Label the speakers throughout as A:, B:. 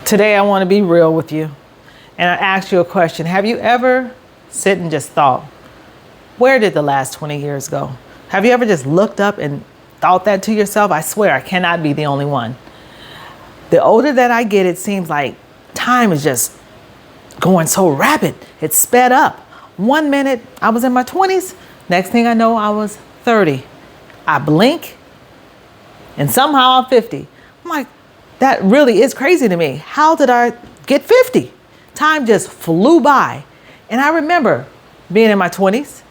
A: Today I want to be real with you and I ask you a question. Have you ever sit and just thought, where did the last 20 years go? Have you ever just looked up and thought that to yourself? I swear I cannot be the only one. The older that I get, it seems like time is just going so rapid. It's sped up. 1 minute I was in my 20s. Next thing I know, I was 30. I blink and somehow I'm 50. I'm like, that really is crazy to me. How did I get 50? Time just flew by. And I remember being in my 20s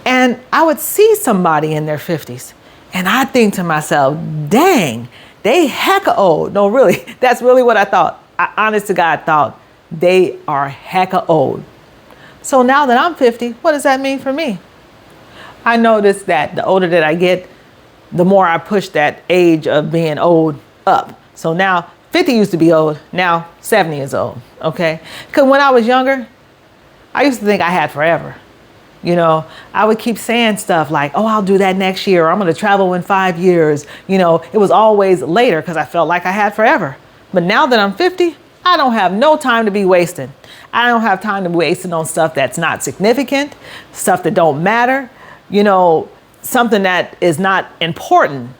A: and I would see somebody in their 50s and I think to myself, dang, they hecka old. No, really, that's really what I thought. I honest to God thought they are hecka old. So now that I'm 50, what does that mean for me? I notice that the older that I get, the more I push that age of being old up. So now 50 used to be old. Now 70 is old. Okay. Because when I was younger, I used to think I had forever. You know, I would keep saying stuff like, oh, I'll do that next year. Or I'm going to travel in 5 years. You know, it was always later because I felt like I had forever. But now that I'm 50, I don't have no time to be wasting. I don't have time to be wasting on stuff that's not significant, stuff that don't matter, you know, something that is not important.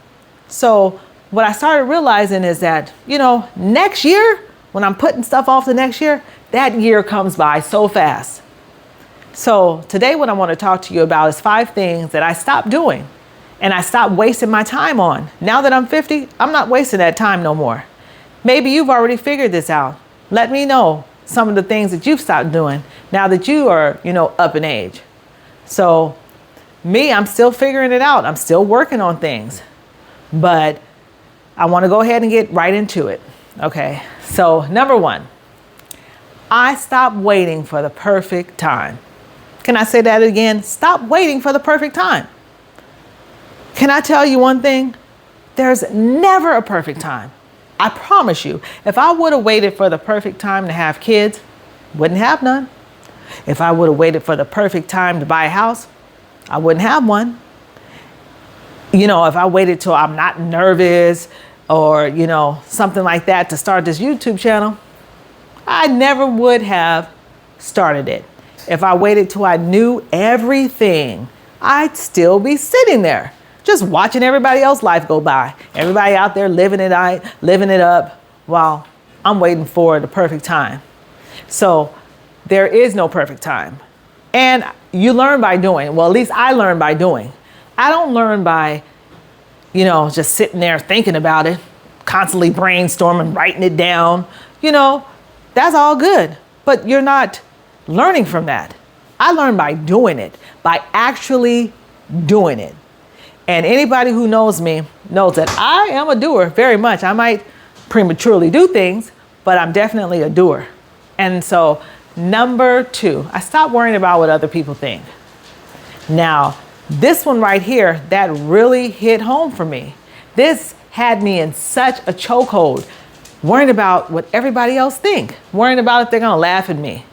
A: So what I started realizing is that, you know, next year, when I'm putting stuff off to next year, that year comes by so fast. So today what I want to talk to you about is 5 things that I stopped doing and I stopped wasting my time on. Now that I'm 50, I'm not wasting that time no more. Maybe you've already figured this out. Let me know some of the things that you've stopped doing now that you are, you know, up in age. So me, I'm still figuring it out. I'm still working on things, but I want to go ahead and get right into it. Okay. So number 1, I stopped waiting for the perfect time. Can I say that again? Stop waiting for the perfect time. Can I tell you one thing? There's never a perfect time. I promise you, if I would have waited for the perfect time to have kids, wouldn't have none. If I would have waited for the perfect time to buy a house, I wouldn't have one. You know, if I waited till I'm not nervous or, you know, something like that to start this YouTube channel, I never would have started it. If I waited till I knew everything, I'd still be sitting there, just watching everybody else's life go by. Everybody out there living it up while I'm waiting for the perfect time. So there is no perfect time. And you learn by doing. Well, at least I learn by doing. I don't learn by, you know, just sitting there thinking about it, constantly brainstorming, writing it down. You know, that's all good, but you're not learning from that. I learn by doing it, by actually doing it. And anybody who knows me knows that I am a doer very much. I might prematurely do things, but I'm definitely a doer. And so number 2, I stopped worrying about what other people think. Now, this one right here, that really hit home for me. This had me in such a chokehold, worrying about what everybody else think, worrying about if they're going to laugh at me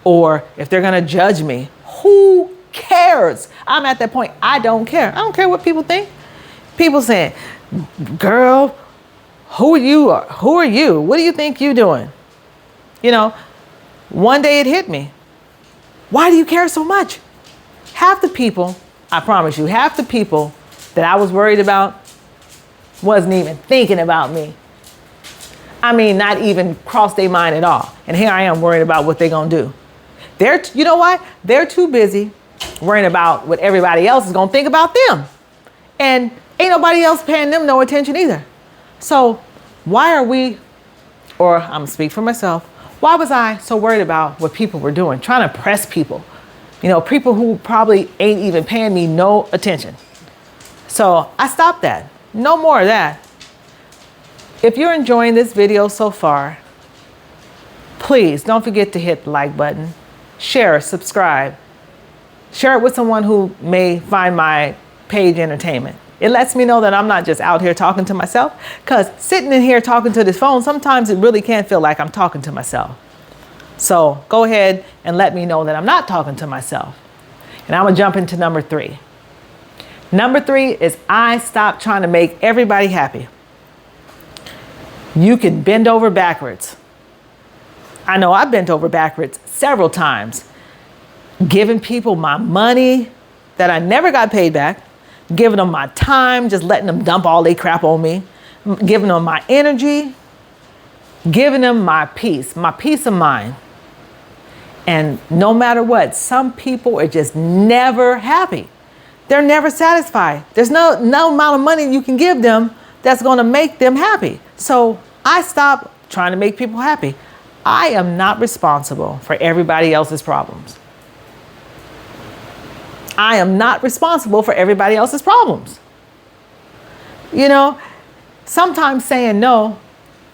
A: or if they're going to judge me. Who cares? I'm at that point. I don't care. I don't care what people think. People saying, girl, who are you? Who are you? What do you think you're doing? You know, one day it hit me. Why do you care so much? Half the people, I promise you, half the people that I was worried about wasn't even thinking about me. I mean, not even crossed their mind at all. And here I am worried about what they're going to do. You know what? They're too busy worrying about what everybody else is going to think about them. And ain't nobody else paying them no attention either. So why are we, or I'm going to speak for myself, why was I so worried about what people were doing, trying to press people? You know, people who probably ain't even paying me no attention. So I stopped that. No more of that. If you're enjoying this video so far, please don't forget to hit the like button, share, subscribe, share it with someone who may find my page entertainment. It lets me know that I'm not just out here talking to myself, because sitting in here talking to this phone, sometimes it really can feel like I'm talking to myself. So go ahead and let me know that I'm not talking to myself. And I'm gonna jump into number 3. Number 3 is I stopped trying to make everybody happy. You can bend over backwards. I know I bent over backwards several times, giving people my money that I never got paid back, giving them my time, just letting them dump all their crap on me, giving them my energy, giving them my peace of mind. And no matter what, some people are just never happy. They're never satisfied. There's no amount of money you can give them that's going to make them happy. So I stopped trying to make people happy. I am not responsible for everybody else's problems. I am not responsible for everybody else's problems. You know, sometimes saying no,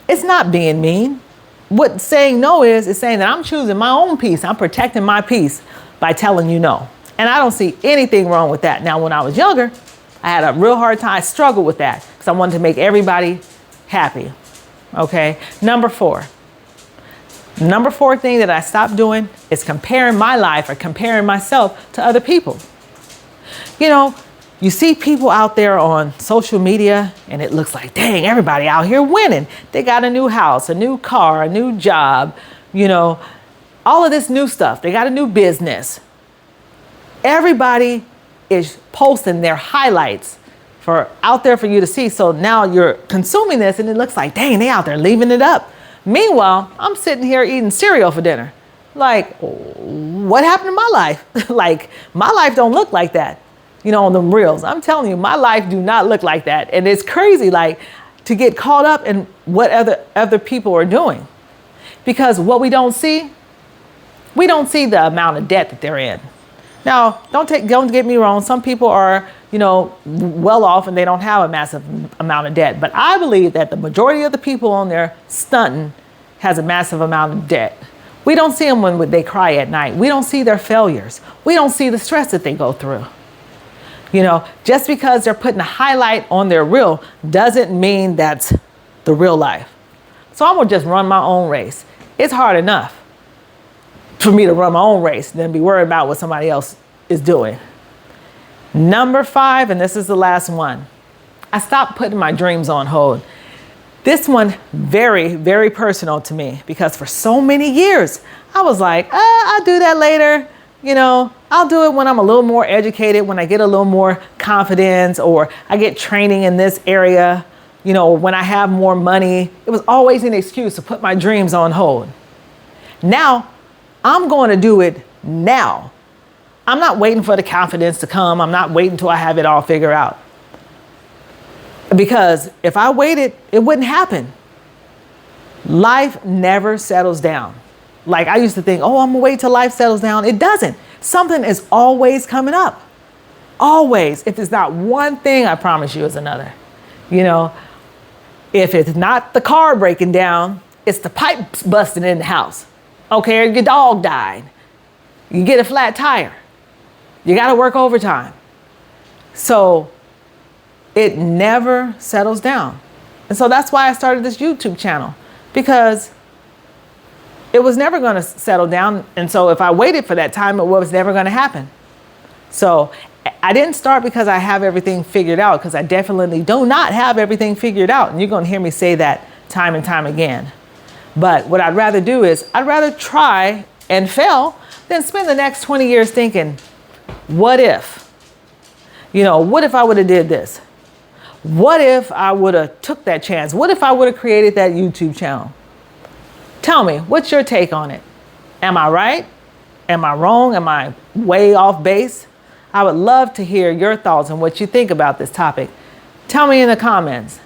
A: it's not being mean. What saying no is saying that I'm choosing my own peace. I'm protecting my peace by telling you no. And I don't see anything wrong with that. Now, when I was younger, I had a real hard time. I struggled with that because I wanted to make everybody happy. Okay. Number four thing that I stopped doing is comparing my life or comparing myself to other people. You know, you see people out there on social media and it looks like, dang, everybody out here winning. They got a new house, a new car, a new job, you know, all of this new stuff. They got a new business. Everybody is posting their highlights out there for you to see. So now you're consuming this and it looks like, dang, they out there leaving it up. Meanwhile, I'm sitting here eating cereal for dinner. Like, what happened to my life? Like, my life don't look like that. You know, on the reels. I'm telling you, my life do not look like that. And it's crazy, like, to get caught up in what other people are doing. Because what we don't see the amount of debt that they're in. Now, don't get me wrong. Some people are, you know, well off and they don't have a massive amount of debt. But I believe that the majority of the people on there stunting has a massive amount of debt. We don't see them when they cry at night. We don't see their failures. We don't see the stress that they go through. You know, just because they're putting a highlight on their reel doesn't mean that's the real life. So I'm going to just run my own race. It's hard enough for me to run my own race than be worried about what somebody else is doing. Number 5, and this is the last one. I stopped putting my dreams on hold. This one, very, very personal to me because for so many years, I was like, I'll do that later. You know, I'll do it when I'm a little more educated, when I get a little more confidence, or I get training in this area, you know, when I have more money. It was always an excuse to put my dreams on hold. Now, I'm going to do it now. I'm not waiting for the confidence to come. I'm not waiting till I have it all figured out. Because if I waited, it wouldn't happen. Life never settles down. Like I used to think, I'm gonna wait till life settles down. It doesn't. Something is always coming up. Always. If it's not one thing, I promise you it's another. You know, if it's not the car breaking down, it's the pipes busting in the house. Okay, or your dog died. You get a flat tire. You gotta work overtime. So it never settles down. And so that's why I started this YouTube channel, because it was never going to settle down. And so if I waited for that time, it was never going to happen. So I didn't start because I have everything figured out, because I definitely do not have everything figured out. And you're going to hear me say that time and time again. But what I'd rather do is I'd rather try and fail than spend the next 20 years thinking, what if? You know, what if I would have did this? What if I would have took that chance? What if I would have created that YouTube channel? Tell me, what's your take on it? Am I right? Am I wrong? Am I way off base? I would love to hear your thoughts on what you think about this topic. Tell me in the comments.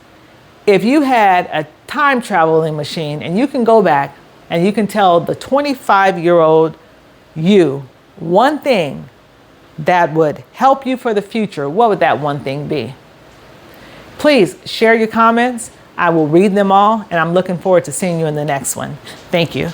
A: If you had a time traveling machine and you can go back and you can tell the 25-year-old you one thing that would help you for the future, what would that one thing be? Please share your comments. I will read them all, and I'm looking forward to seeing you in the next one. Thank you.